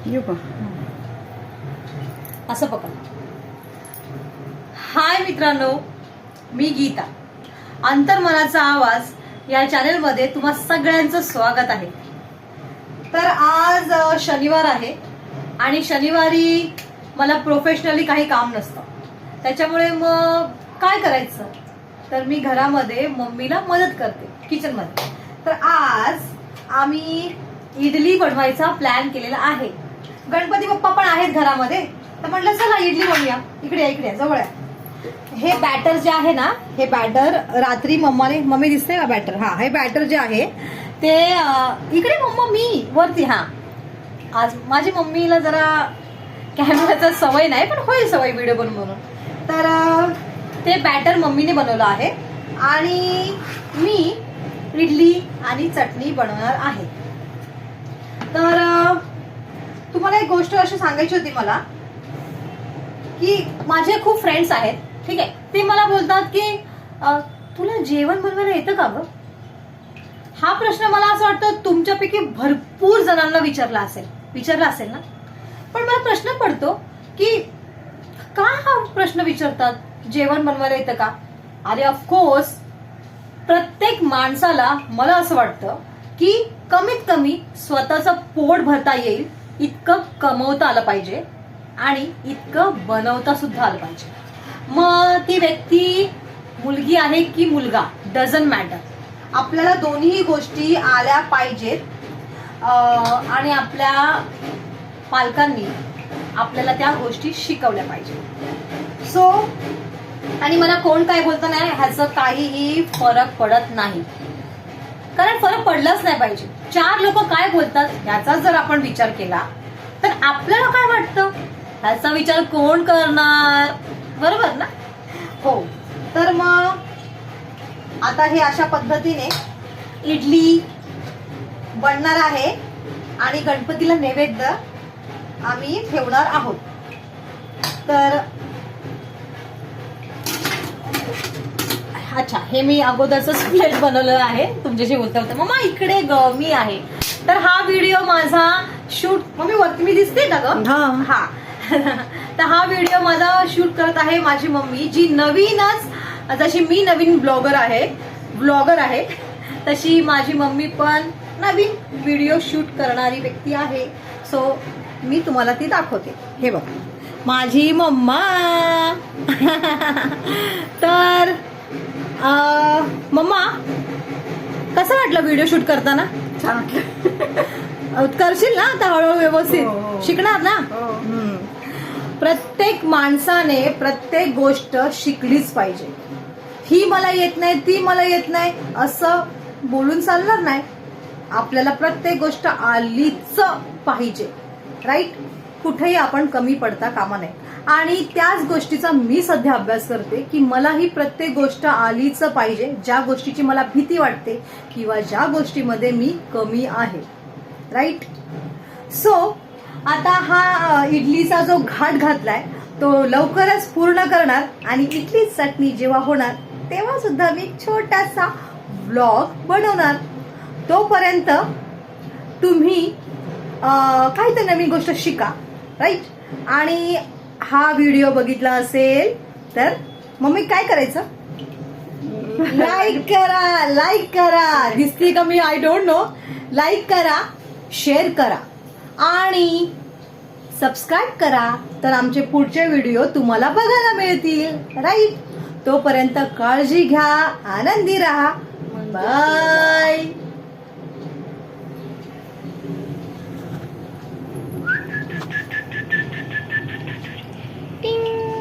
येऊ का? असं पकड. हाय मित्रांनो, मी गीता. अंतर्मनाचा आवाज या चॅनेलमध्ये तुम्हा सगळ्यांचं स्वागत आहे. तर आज शनिवार आहे आणि शनिवारी मला प्रोफेशनली काही काम नसतं, त्याच्यामुळे मग काय करायचं, तर मी घरामध्ये मम्मीला मदत करते किचनमध्ये. तर आज आम्ही इडली बनवायचा प्लॅन केलेला आहे. गणपती बाप्पा पण आहेत घरामध्ये, तर म्हटलं चला इडली बनवूया. इकडे या जवळ आहे. हे बॅटर जे आहे ना, हे बॅटर रात्री मम्मी दिसते का बॅटर? हा, हे बॅटर जे आहे ते इकडे मम्मा मी वरती. हा, आज माझी मम्मीला जरा कॅमेराचा सवय नाही, पण होईल सवय व्हिडिओ बनवून. तर ते बॅटर मम्मीने बनवलं आहे आणि मी इडली आणि चटणी बनवणार आहे. तर तुम्हाला एक गोष्ट अशी सांगायची होती मला, की माझे खूप फ्रेंड्स आहेत, ठीक आहे. ते मला बोलतात की तुला जेवण बनवायला येतं का ग? हा प्रश्न मला असं वाटतं तुमच्यापैकी भरपूर जणांना विचारला असेल ना. पण मला प्रश्न पडतो की का हा प्रश्न विचारतात, जेवण बनवायला येतं का? अरे ऑफकोर्स, प्रत्येक माणसाला मला असं वाटतं की कमीत कमी स्वतःचं पोट भरता येईल इतकं कमवता आलं पाहिजे आणि इतकं बनवता सुद्धा आलं पाहिजे. मग ती व्यक्ती मुलगी आहे की मुलगा, डझंट मॅटर. आपल्याला दोन्ही गोष्टी आल्या पाहिजेत आणि आपल्या पालकांनी आपल्याला त्या गोष्टी शिकवल्या पाहिजे. सो आणि मला कोण काय बोलतं नाही ह्याचं काहीही फरक पडत नाही, कारण फरक पडलाच नाही पाहिजे. 4 लोक काय बोलतात ह्याचा जर आपण विचार केला तर आपल्याला काय वाटतं ह्याचा विचार कोण करणार, बरोबर ना? हो. तर मग आता हे अशा पद्धतीने इडली बनणार आहे आणि गणपतीला नैवेद्य आम्ही ठेवणार आहोत. तर अच्छा, हे मी अगोदरच प्लेट बनवलं आहे तुमच्याशी बोलता होतं. मम्मा इकडे मी आहे. तर हा व्हिडिओ माझा शूट मम्मी वरती मी दिसते ना ग? हा. तर हा व्हिडिओ माझा शूट करत आहे माझी मम्मी, जी नवीनच, जशी मी नवीन ब्लॉगर आहे तशी माझी मम्मी पण नवीन व्हिडिओ शूट करणारी व्यक्ती आहे. सो मी तुम्हाला ती दाखवते. हे बघ माझी मम्मा. तर मम्मा, कसं वाटलं व्हिडिओ शूट करताना? छान. करशील ना आता हळूहळू व्यवस्थित? हो. शिकणार ना? प्रत्येक माणसाने प्रत्येक गोष्ट शिकलीच पाहिजे. ही मला येत नाही, ती मला येत नाही असं बोलून चालणार नाही. आपल्याला प्रत्येक गोष्ट आलीच पाहिजे, राईट? कुठेही आपण कमी पडता कामा नये. आणि त्याच गोष्टीचा मी सध्या अभ्यास करते की मला ही प्रत्येक गोष्ट आलीच पाहिजे, ज्या गोष्टीची मला भीती वाटते किंवा ज्या गोष्टीमध्ये मी कमी आहे, राईट? सो आता हा इडलीचा जो घाट घातलाय तो लवकरच पूर्ण करणार आणि इडली चटणी जेव्हा होणार तेव्हा सुद्धा मी छोटासा व्लॉग बनवणार. तोपर्यंत तुम्ही काहीतरी नवीन गोष्ट शिका, राईट? आणि हा व्हिडिओ बघितला असेल तर मम्मी काय करायचं? लाईक करा. दिसते का मी? I don't know. लाईक करा, शेअर करा आणि सबस्क्राईब करा, तर आमचे पुढचे व्हिडिओ तुम्हाला बघायला मिळतील, राईट? तोपर्यंत काळजी घ्या, आनंदी राहा. बाय.